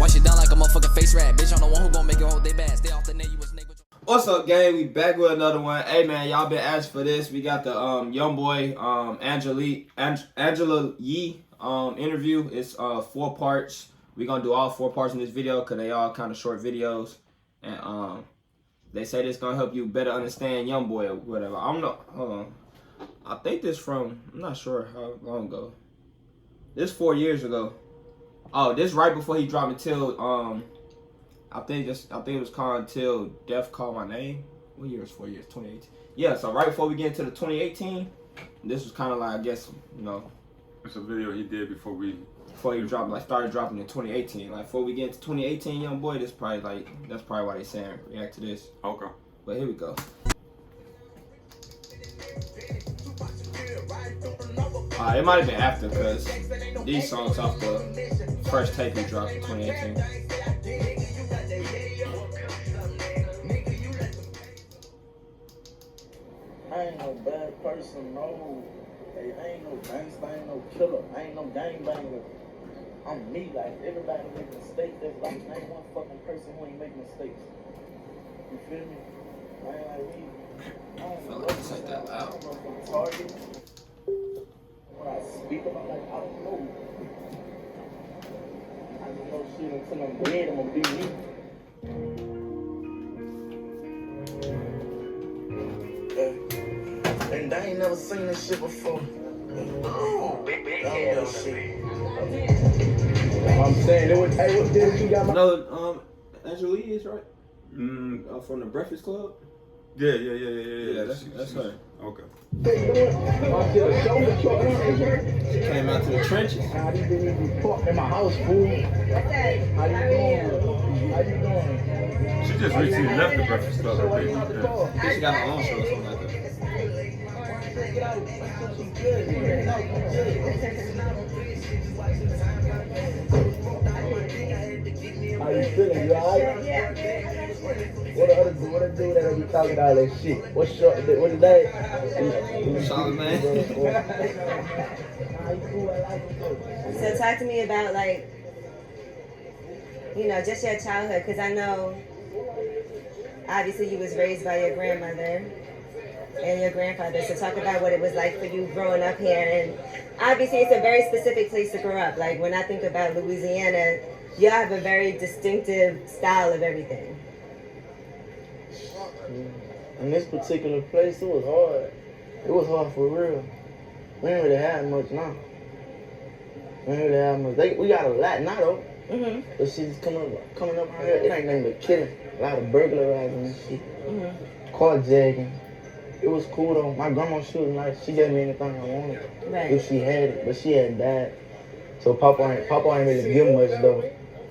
Wash it down like a motherfucking face rat. Bitch, I'm the one who gon' make it hold they bad. Stay off the net, you a snake with your... What's up, gang? We back with another one. Hey, man, y'all been asked for this. We got the YoungBoy Angela Yee interview. It's 4 parts. We gonna do all 4 parts in this video because they all kind of short videos, and they say this gonna help you better understand YoungBoy or whatever. I don't know. Hold on. I think this from, I'm not sure how long ago. This 4 years ago. Oh, this right before he dropped Until I think it was called Until Death Called My Name. What year is 4 years? 2018. Yeah, so right before we get into the 2018, this was kind of like, I guess, you know. It's a video he did before he dropped, like started dropping in 2018. Like before we get into 2018, YoungBoy, that's probably why they saying react to this. Okay. But here we go. It might have been after, because these songs off the first tape we dropped in 2018. I ain't no bad person, no. Hey, I ain't no gangster, I ain't no killer, I ain't no gangbanger. I'm me, like everybody make mistakes. There's like ain't one fucking person who ain't make mistakes. You feel me? I ain't like me. I don't know Like say that loud. I don't know from target. When I speak about, like, I don't know. I just know shit until I'm dead, I'm gonna be me. And I ain't never seen this shit before. Oh, big head on shit. I'm saying, what this you got? No, Angela Yee is right. From the Breakfast Club. Yeah. Yeah, that's her. Okay. She came out to the trenches. How you doing? In my house, fool. How you doing? How you doing? She just recently left the Breakfast Club. I think. She got her own show or something like that. How you feeling? You alright? What the dude that be talking all that shit? What's short? What is that? Charlamagne. So talk to me about, like, you know, just your childhood, because I know obviously you was raised by your grandmother and your grandfather. So talk about what it was like for you growing up here. And obviously it's a very specific place to grow up. Like when I think about Louisiana, y'all have a very distinctive style of everything. In this particular place, it was hard. It was hard for real. We ain't really have much now. We ain't really have much. We got a lot now though. But shit's coming up out here. It ain't nothing but killing. A lot of burglarizing and shit. Carjacking. It was cool though. My grandma, she was nice. She gave me anything I wanted. Right. If she had it, but she had died. So Papa ain't really give much though.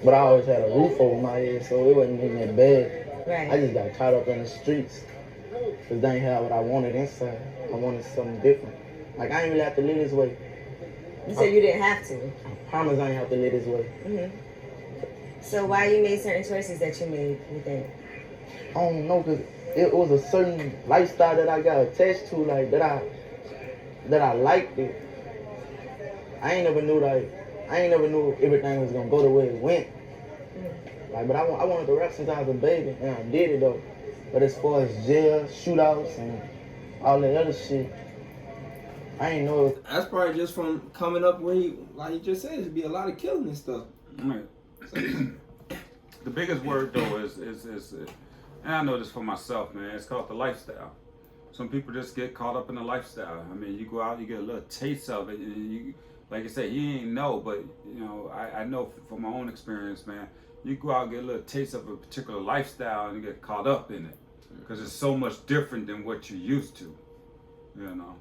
But I always had a roof over my head, so it wasn't even that bad. Right. I just got caught up in the streets. Cause they ain't have what I wanted inside. I wanted something different. Like I ain't really have to live this way. You said you didn't have to. I promise I ain't have to live this way. So why you made certain choices that you made, you think? I don't know, cause it was a certain lifestyle that I got attached to, like that I liked it. I ain't never knew everything was gonna go the way it went. Like, but I wanted to rap since I was a baby, and I did it though. But as far as jail, shootouts, and all that other shit, I ain't know it. That's probably just from coming up where like he just said, it'd be a lot of killing and stuff. Right. The biggest word though is and I know this for myself, man. It's called the lifestyle. Some people just get caught up in the lifestyle. I mean, you go out, you get a little taste of it, and you, like I said, you ain't know, but you know, I know from my own experience, man. You go out and get a little taste of a particular lifestyle, and you get caught up in it because it's so much different than what you're used to, you know.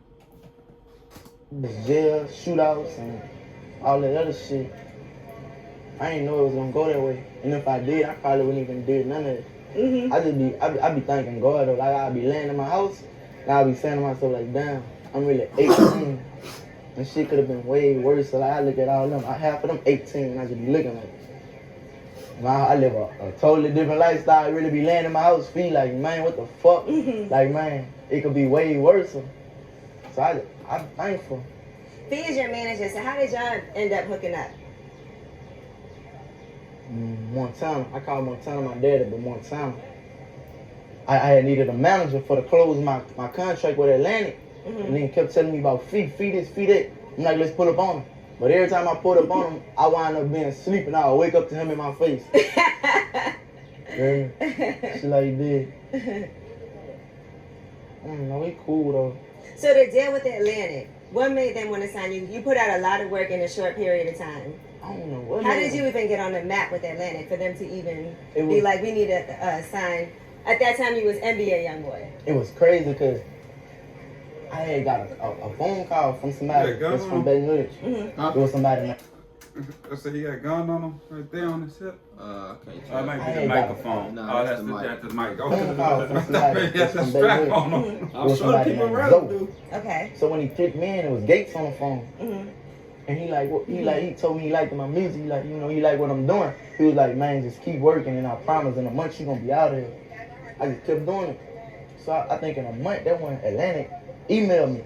Jail, shootouts, and all that other shit. I ain't know it was gonna go that way, and if I did, I probably wouldn't even do none of it. I be thanking God though. Like I'd be laying in my house, and I'd be saying to myself like, damn, I'm really 18, and shit could have been way worse. So like I look at all them, half of them 18, and I just be looking like, I live a totally different lifestyle. I really be laying in my house, feel like, man, what the fuck? Like, man, it could be way worse. So I'm thankful. Fee is your manager, so how did y'all end up hooking up? Montana. I called Montana my daddy, but Montana. I had needed a manager for to close my contract with Atlantic. And then kept telling me about fee this, fee that. I'm like, let's pull up on him. But every time I pulled up on him, I wind up being asleep and I would wake up to him in my face. Yeah. Shit like he did. I don't know, he cool though. So the deal with Atlantic, what made them want to sign you? You put out a lot of work in a short period of time. I don't know what. How did you even get on the map with Atlantic for them to even be was, like, we need a sign? At that time, you was NBA YoungBoy. It was crazy because I had got a phone call from somebody that's from Baton Rouge. It was somebody like, I said he got a gun on him right there on his hip. Okay. I might be the microphone. No, that's the mic. That's the mic. phone call from somebody That's that's the from strap Baton on Rouge. him. I'm sure the people around Zoe. do. Okay. So when he clicked me in, it was Gates on the phone. And he told me he liked my music. He like, you know, he liked what I'm doing. He was like, man, just keep working and I promise in a month you gonna be out here. I just kept doing it. So I think in a month, that one Atlantic emailed me.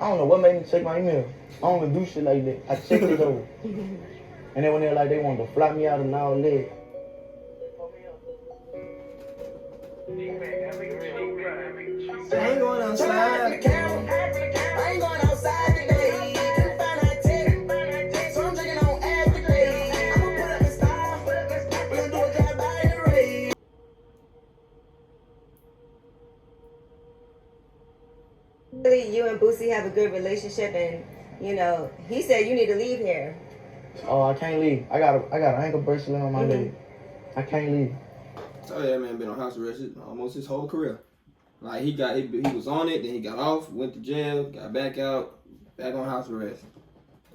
I don't know what made me check my email. I don't even do shit like that. I checked it over. And then when they were like, they wanted to fly me out and all that. I ain't going outside. I ain't going outside today. Couldn't find a ticket, so I'm drinking on Activate. I'ma put up a style. We gon' do a drive-by in the rain. Really, you and Boosie have a good relationship, and you know, he said you need to leave here. Oh, I can't leave. I got an ankle bracelet on my leg. I can't leave. So that man been on house arrest almost his whole career. Like he was on it, then he got off, went to jail, got back out, back on house arrest.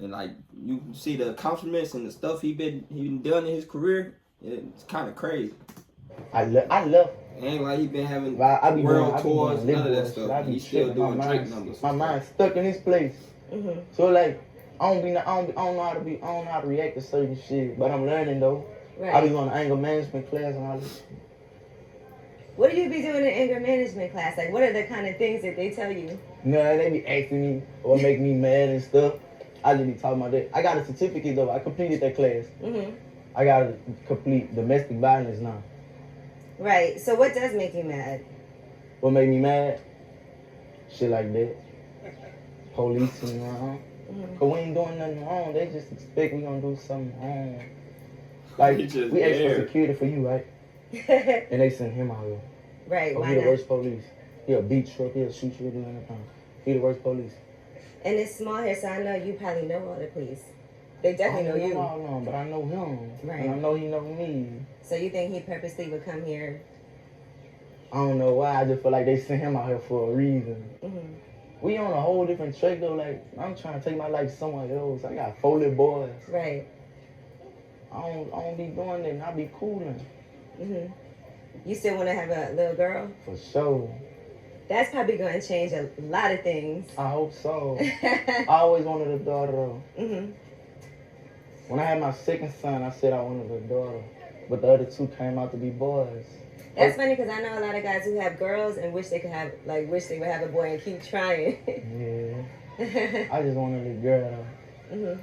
And like you see the accomplishments and the stuff he been done in his career, it's kind of crazy. I left. It ain't like he been having I be world doing, tours, I be doing none of that shit. stuff. I be He's still tripping. doing Drake numbers. My mind's stuck in this place. So like, I don't know how to react to certain shit, but I'm learning though. Right. I be going to anger management class and all this. What do you be doing in anger management class? Like, what are the kind of things that they tell you? You know, they be asking me or make me mad and stuff. I just be talking about that. I got a certificate though. I completed that class. I got to complete domestic violence now. Right. So what does make you mad? What made me mad? Shit like that. Police and around. Cause we ain't doing nothing wrong. They just expect we gonna do something wrong. Like, we asked for security for you, right? And they sent him out here. Right. Oh, Why he the not? worst police. He'll beat you up. He'll shoot you. Do anything. He the worst police. And it's small here, so I know you probably know all the police. They definitely know you. No, but I know him. Right. And I know he know me. So you think he purposely would come here? I don't know why. I just feel like they sent him out here for a reason. We on a whole different track though. Like, I'm trying to take my life somewhere else. I got 4 little boys. Right. I don't be doing that and I be cooling. You still want to have a little girl? For sure. That's probably going to change a lot of things. I hope so. I always wanted a daughter though. When I had my second son, I said I wanted a daughter. But the other 2 came out to be boys. That's funny because I know a lot of guys who have girls and wish they would have a boy and keep trying. Yeah. I just wanted a girl though.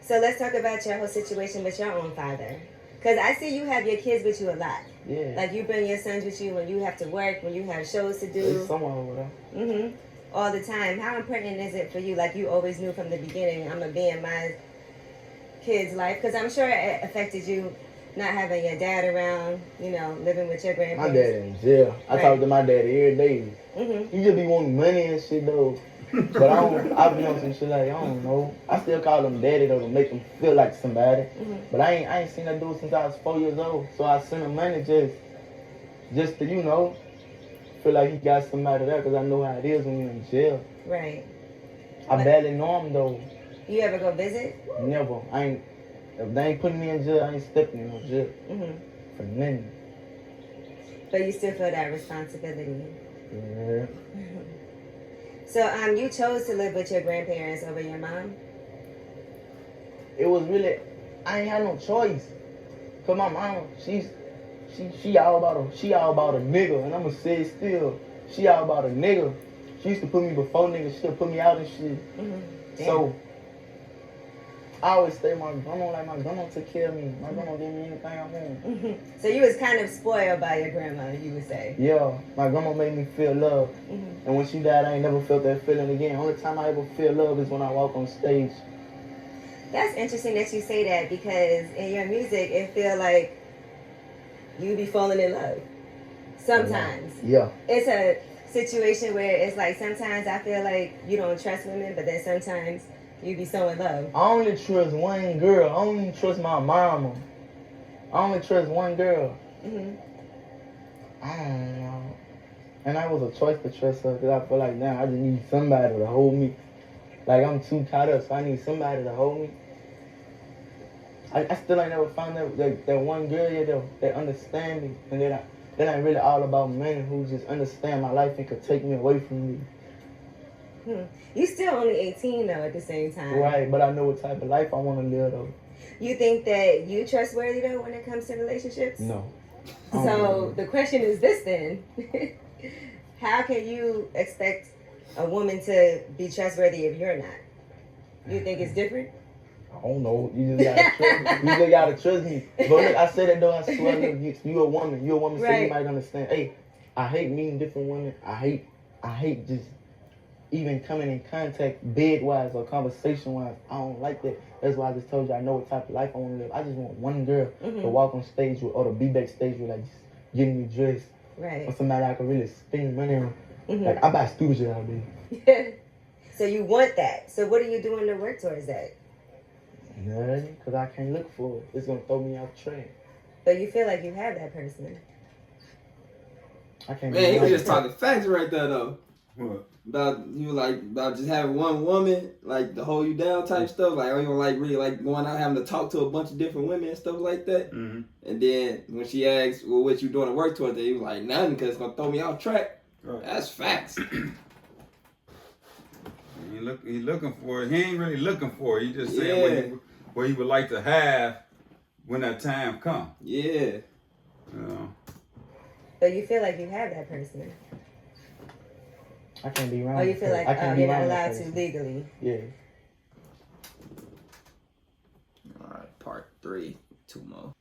So let's talk about your whole situation with your own father. Because I see you have your kids with you a lot. Yeah. Like you bring your sons with you when you have to work, when you have shows to do. There's someone over there. All the time. How important is it for you? Like you always knew from the beginning, I'm going to be in my kid's life. Because I'm sure it affected you not having your dad around, you know, living with your grandparents. My dad in jail. I talk to my daddy every day. Mm-hmm. He just be wanting money and shit though. But I be on some shit like, I don't know. I still call him daddy though to make him feel like somebody. Mm-hmm. But I ain't seen that dude since I was 4 years old. So I sent him money just to, you know, feel like he got somebody there because I know how it is when you're in jail. Right. I barely know him though. You ever go visit? Never. If they ain't putting me in jail, I ain't stepping in no jail. Mm-hmm. For nothing. But you still feel that responsibility. Yeah. So you chose to live with your grandparents over your mom? It was really, I ain't had no choice. Cause my mom, she all about a nigga, and I'ma say it still. She all about a nigga. She used to put me before niggas. She'll put me out and shit. Mm-hmm. So I always say my grandma, like my grandma took care of me. My grandma gave me anything I want. So you was kind of spoiled by your grandma, you would say. Yeah, my grandma made me feel love. And when she died, I ain't never felt that feeling again. Only time I ever feel love is when I walk on stage. That's interesting that you say that because in your music, it feel like you be falling in love. Sometimes. Yeah. It's a situation where it's like sometimes I feel like you don't trust women, but then sometimes you be so in love. I only trust one girl. I don't even trust my mama. I only trust one girl. I don't know. And that was a choice to trust her because I feel like now I just need somebody to hold me. Like I'm too caught up, so I need somebody to hold me. I still ain't never found that one girl yet that understand me and that ain't really all about men who just understand my life and could take me away from me. You still only 18 though at the same time. Right, but I know what type of life I want to live though. You think that you trustworthy though when it comes to relationships? No. So the question is this then. How can you expect a woman to be trustworthy if you're not? You think it's different? I don't know. You just gotta trust me. You just gotta trust me. But look, I said that though, I swear you a woman. You a woman, so Right. you might understand. Hey, I hate meeting different women. I hate just even coming in contact bed-wise or conversation-wise. I don't like that. That's why I just told you I know what type of life I want to live. I just want one girl to walk on stage with or to be backstage with, like, just getting me dressed. Right. Or somebody I can really spend money on. Like, I buy stupid shit out there. So you want that. So what are you doing to work towards that? Nothing, because I can't look for it. It's going to throw me off track. But you feel like you have that person. I can't Man, he was be just talking facts right there though. What? About just having one woman like to hold you down type stuff. Like, oh, you don't like really like going out having to talk to a bunch of different women and stuff like that. And then when she asked, well, what you doing to work towards it, he was like, nothing, because it's gonna throw me off track. Right. That's facts. He looking for it. He ain't really looking for it. He just saying what he would like to have when that time come. Yeah. You know. But you feel like you have that person. I can't be wrong. Or you feel like you're not allowed to legally. Yeah. All right, part 3, 2 more.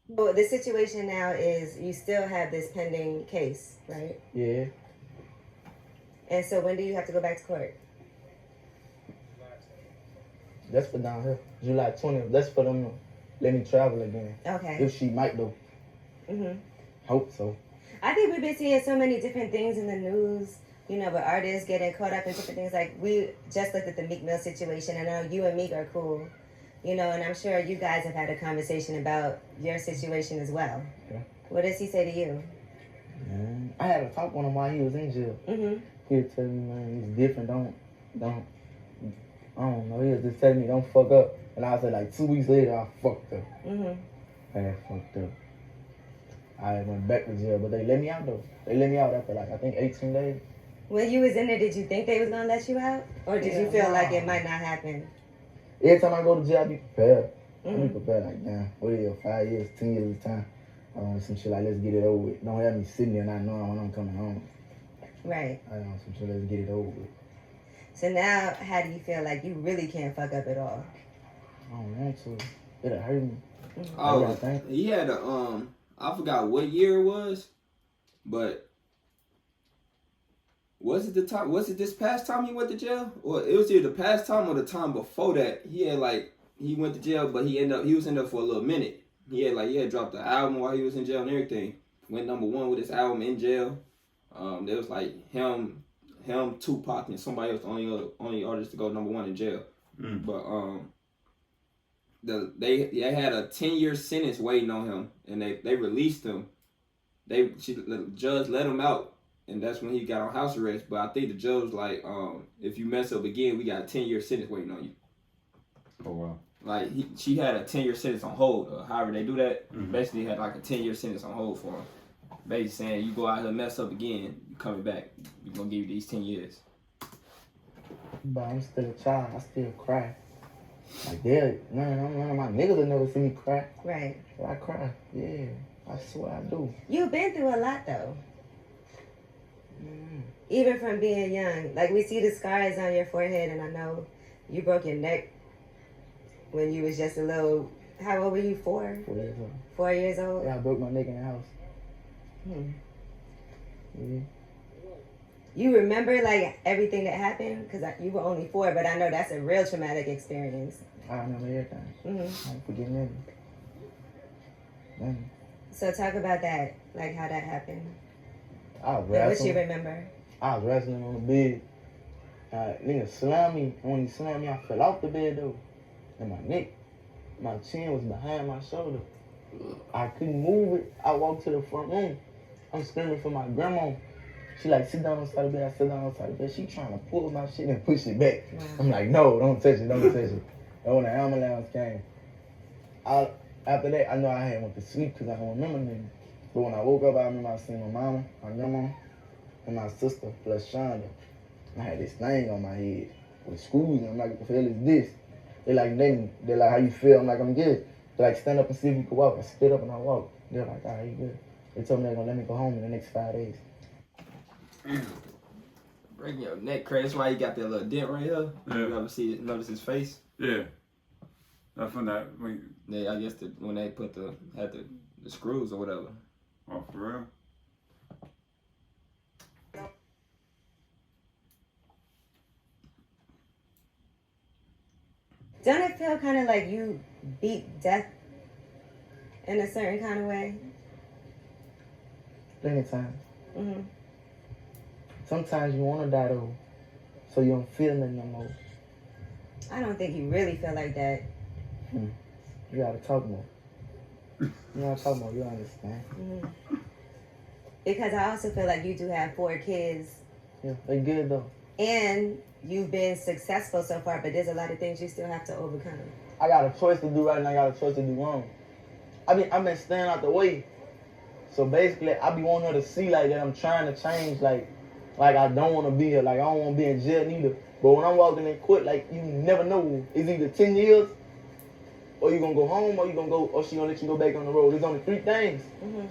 Well, the situation now is you still have this pending case, right? Yeah. And so when do you have to go back to court? That's for down here. July 20th. That's for them to let me travel again. Okay. If she might though. Hope so. I think we've been seeing so many different things in the news, you know, with artists getting caught up in different things. Like, we just looked at the Meek Mill situation. I know you and Meek are cool, you know, and I'm sure you guys have had a conversation about your situation as well. Yeah. What does he say to you? Man, I had a talk with him while he was in jail. He was telling me, man, it's different. Don't. I don't know. He was just telling me, don't fuck up. And I said, like, 2 weeks later, I fucked up. I had fucked up. I went back to jail, but they let me out though. They let me out after like I think 18 days. When you was in there, did you think they was gonna let you out, or did you feel like it might not happen? Every time I go to jail, I be prepared. I be prepared like, damn, what is it, 5 years, 10 years of time? Some shit like, let's get it over with. Don't have me sitting there not knowing when I'm coming home. Right. I don't know, some shit, let's get it over with. So now, how do you feel like you really can't fuck up at all? I don't want to. It'll hurt me. Oh, he had a I forgot what year it was, but was it this past time he went to jail? Or it was either the past time or the time before that. He went to jail, but he was in there for a little minute. He had dropped the album while he was in jail and everything. Went #1 with his album in jail. There was like him, Tupac, and somebody else, the only artist to go #1 in jail. But they had a 10-year sentence waiting on him, and they released him. The judge let him out, and that's when he got on house arrest. But I think the judge was like, if you mess up again, we got a 10-year sentence waiting on you. Oh wow. Like she had a 10-year sentence on hold. However they do that, basically had like a 10-year sentence on hold for him. Basically saying, you go out here and mess up again, you coming back, we're gonna give you these 10 years. But I'm still a child. I still cry. Like, none of my niggas will never see me cry. Right. But I cry. Yeah, I swear I do. You've been through a lot, though. even from being young, like we see the scars on your forehead, and I know you broke your neck when you was just a little. How old were you? 4? 4 years old. 4 years old. Yeah, I broke my neck in the house. Yeah. You remember like everything that happened because you were only 4, but I know that's a real traumatic experience. I remember everything. I don't forget nothing. So talk about that, like how that happened. I was Like, what wrestling. you remember? I was wrestling on the bed. Nigga slammed me. When he slammed me, I fell off the bed though. And my neck, my chin was behind my shoulder. I couldn't move it. I walked to the front room. I'm screaming for my grandma. She like, sit down on the side of the bed. I sit down on the side of the bed. She trying to pull my shit and push it back. Wow. I'm like, no, don't touch it, don't touch it. And when the ambulance came, after that, I know I had went to sleep because I don't remember nothing. But when I woke up, I remember I seen my mama, my grandma, and my sister, plus Shonda. I had this thing on my head with screws, and I'm like, what the hell is this? They're like, how you feel? I'm like, I'm good. They're like, stand up and see if you can walk. I stood up and I walked. They're like, all right, you good. They told me they're gonna let me go home in the next 5 days. Breaking your neck, Craig. That's why you got that little dent right here. Yeah. You ever notice his face? Yeah. That's when that, Yeah, I guess when they had the screws or whatever. oh, for real? Don't it feel kind of like you beat death in a certain kind of way? Plenty times. Mm-hmm. Sometimes you wanna die though, so you don't feel nothing no more. I don't think you really feel like that. You gotta talk more. You gotta talk more, you understand. Mm-hmm. Because I also feel like you do have 4 kids. Yeah, they good though. And you've been successful so far, but there's a lot of things you still have to overcome. I got a choice to do right and I got a choice to do wrong. I've been staying out the way. So basically, I be wanting her to see like that I'm trying to change, like I don't want to be here, like I don't want to be in jail neither. But when I'm walking in court, like you never know, it's either 10 years, or you gonna go home, or she gonna let you go back on the road. There's only 3 things. Mm-hmm.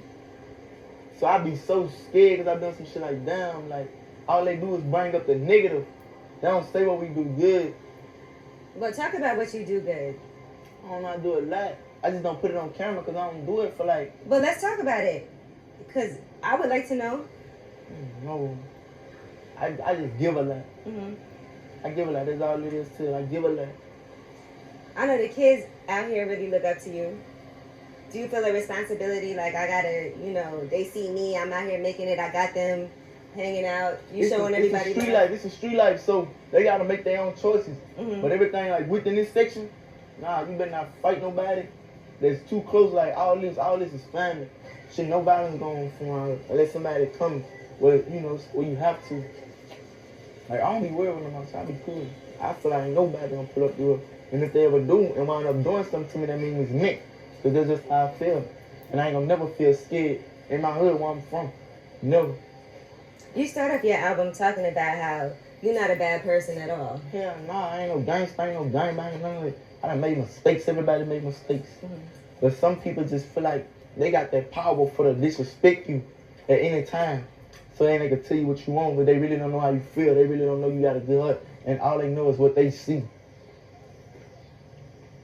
So I be so scared because I've done some shit like, damn, like all they do is bring up the negative. They don't say what we do good. But talk about what you do good. I don't know how to do a lot. I just don't put it on camera because I don't do it for like, But let's talk about it. Because I would like to know. no. I just give a lot. Mm-hmm. I give a lot. That's all it is to it. I give a lot. I know the kids out here really look up to you. Do you feel a responsibility? Like, I gotta, they see me, I'm out here making it, I got them hanging out, showing everybody. It's a street life. It's a street life, so they gotta make their own choices. Mm-hmm. But everything like within this section, nah, you better not fight nobody. That's too close. Like all this is family. Shit, no violence going on unless somebody comes. Where where you have to. Like I don't be worried with them outside. I be cool. I feel like ain't nobody gonna pull up to her. And if they ever do and wind up doing something to me, that means it's meant. Cause that's just how I feel. And I ain't gonna never feel scared in my hood where I'm from. Never. You start off your album talking about how you're not a bad person at all. Hell nah, I ain't no gangster, I ain't no gangbang, none of it. I done made mistakes, everybody made mistakes. Mm-hmm. But some people just feel like they got that power for to disrespect you at any time. So then they can tell you what you want, but they really don't know how you feel. They really don't know you got a good heart. And all they know is what they see.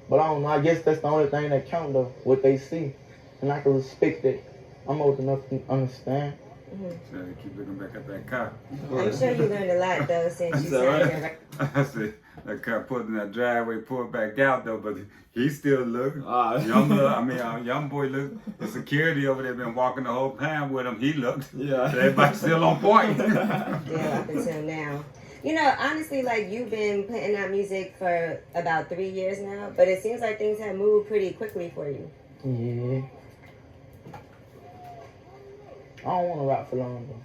But I don't know, I guess that's the only thing that count though, what they see. And I can respect that. I'm old enough to understand. Mm-hmm. So you keep looking back at that car. I'm sure you learned a lot though since you started your I said, that car pulled in that driveway, pulled back out though, but he still look. Young boy look. The security over there been walking the whole time with him. He looked. Yeah. Everybody's still on point. Yeah, up until now. Honestly, like you've been putting out music for about 3 years now, but it seems like things have moved pretty quickly for you. Yeah. I don't want to rap for long though.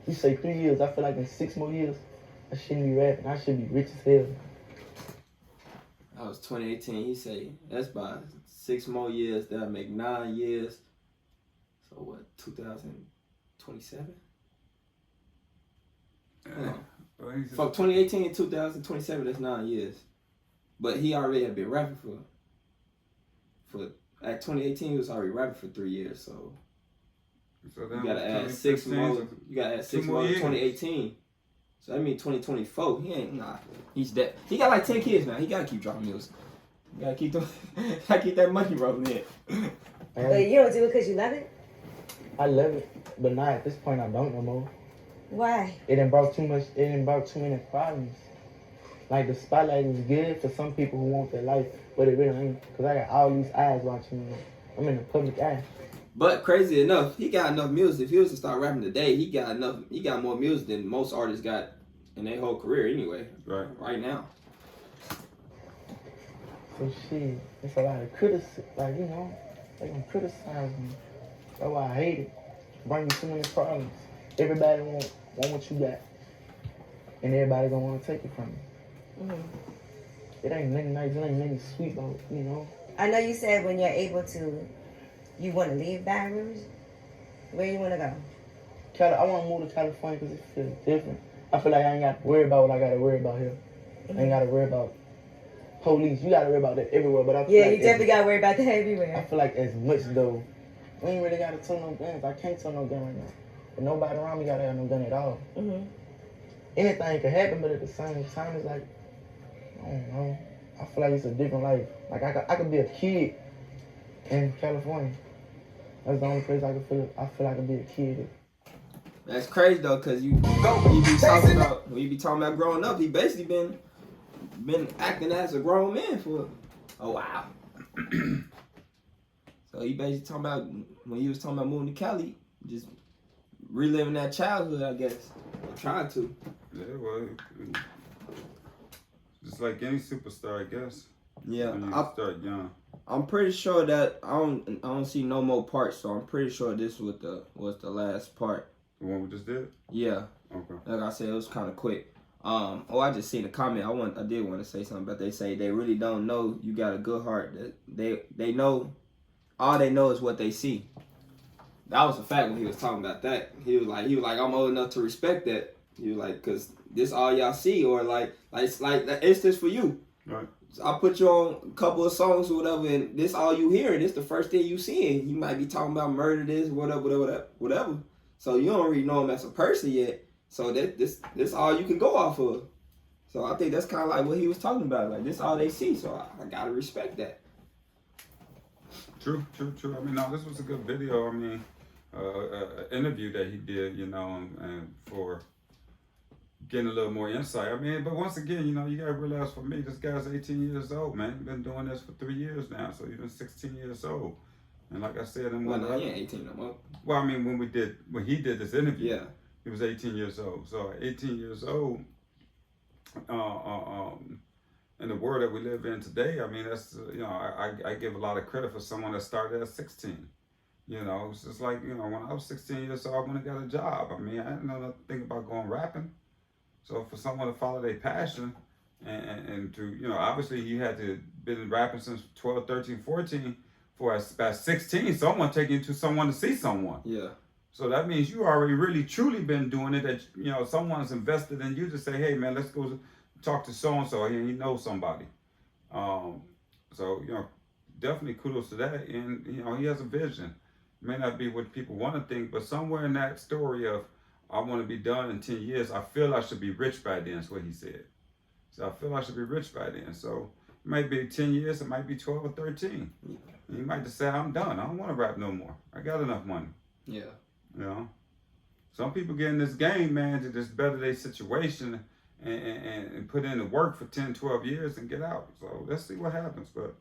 You say 3 years, I feel like in 6 more years, I shouldn't be rapping. I should be rich as hell. That was 2018. He said that's by 6 more years. That'll make 9 years. So what? 2027. From 2018 to 2027, that's 9 years. But he already had been rapping for at 2018 he was already rapping for 3 years. So So You gotta add 6 more. You gotta add 6 more to 2018. So that means 2024. He ain't He's dead. He got like 10 kids now. He gotta keep dropping music. You gotta keep them. Gotta keep that money rolling in. But you don't do it because you love it? I love it, but now at this point I don't no more. Why? It done brought too much. It done brought too many problems. Like the spotlight is good for some people who want their life, but it really ain't. Cause I got all these eyes watching me. I'm in the public eye. But crazy enough, he got enough music. If he was to start rapping today, he got enough. He got more music than most artists got in their whole career anyway. Right now. So shit, it's a lot of criticism. Like they gonna criticize me. That's why I hate it. Bring you too many problems. Everybody want what you got, and everybody gonna want to take it from you. It ain't nothing nice. It ain't nothing sweet about I know you said when you're able to, you want to leave Baton Rouge. Where you want to go? I want to move to California because it feels different. I feel like I ain't got to worry about what I got to worry about here. I ain't got to worry about police. You got to worry about that everywhere. But I feel like you definitely got to worry about that everywhere. I feel like as much though. We ain't really got to turn no guns. I can't turn no gun right now. But nobody around me got to have no gun at all. Anything could happen, but at the same time, it's like, I don't know. I feel like it's a different life. Like I could be a kid in California. That's the only place I feel like I could be a kid. That's crazy though, cause you be talking about growing up. He basically been acting as a grown man for a while. So he basically talking about when he was talking about moving to Cali, just reliving that childhood, I guess, or trying to. Yeah, well, just like any superstar, I guess. Yeah, when you start young. I'm pretty sure that I don't see no more parts, so I'm pretty sure this was the last part. The one we just did? Yeah. Okay. Like I said, it was kind of quick. I just seen a comment. I did want to say something, but they say they really don't know you got a good heart. They know, all they know is what they see. That was a fact when he was talking about that. He was like, I'm old enough to respect that. He was like, cause this all y'all see, or like it's this for you. Right. So I put you on a couple of songs or whatever, and this all you hearing. This the first thing you seeing. You might be talking about murder, this, whatever. So you don't really know him as a person yet. So this all you can go off of. So I think that's kind of like what he was talking about. Like this all they see. So I gotta respect that. True. I mean, no, this was a good video. I mean, interview that he did, and for getting a little more insight. I mean, but once again, you gotta realize for me, this guy's 18 years old, man. He's been doing this for 3 years now, so he's been 16 years old. And like I said, Well, no, he ain't 18 no more. Well, I mean, when he did this interview, yeah, he was 18 years old. So 18 years old, in the world that we live in today, I mean, that's I give a lot of credit for someone that started at 16. It's just like when I was 16 years old, I went and got a job. I mean, I didn't know nothing about going rapping. So for someone to follow their passion and to, obviously he had to been rapping since 12, 13, 14, for about 16, someone taking you to someone to see someone. Yeah. So that means you already really truly been doing it, that, someone's invested in you to say, hey man, let's go talk to so-and-so, and he knows somebody. So, definitely kudos to that. And, he has a vision. It may not be what people want to think, but somewhere in that story of, I want to be done in 10 years. I feel I should be rich by then, is what he said. So I feel I should be rich by then. So it might be 10 years, it might be 12 or 13. And you might decide, I'm done. I don't want to rap no more. I got enough money. Yeah. Some people get in this game, man, to just better their situation and put in the work for 10, 12 years and get out. So let's see what happens. But,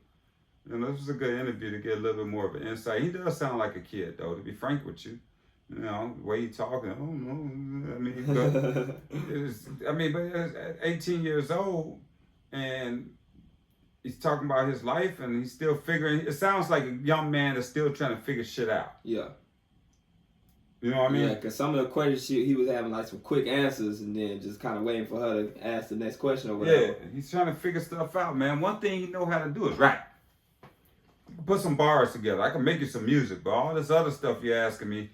this was a good interview to get a little bit more of an insight. He does sound like a kid, though, to be frank with you. The way he talking, I don't know. I mean, but at 18 years old, and he's talking about his life, and he's still figuring. It sounds like a young man that's still trying to figure shit out. Yeah. You know what I mean? Yeah, because some of the questions he was having like some quick answers, and then just kind of waiting for her to ask the next question or whatever. Yeah, he's trying to figure stuff out, man. One thing he know how to do is rap. Put some bars together. I can make you some music, but all this other stuff you're asking me,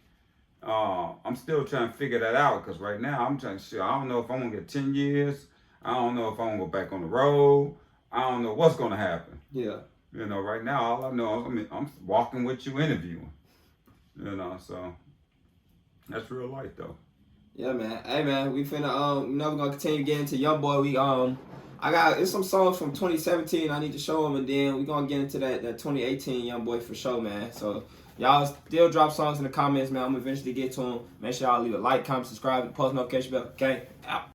I'm still trying to figure that out, because right now I'm trying to I don't know if I'm going to get 10 years. I don't know if I'm going to go back on the road. I don't know what's going to happen. Yeah. Right now, all I know is I'm walking with you interviewing. So That's real life though. Yeah, man. Hey, man, we finna we're gonna continue getting into YoungBoy. It's some songs from 2017 I need to show them, and then we're gonna get into that 2018 YoungBoy for sure, man. So y'all still drop songs in the comments, man. I'm gonna eventually get to them. Make sure y'all leave a like, comment, subscribe, and post notification bell. Okay, out.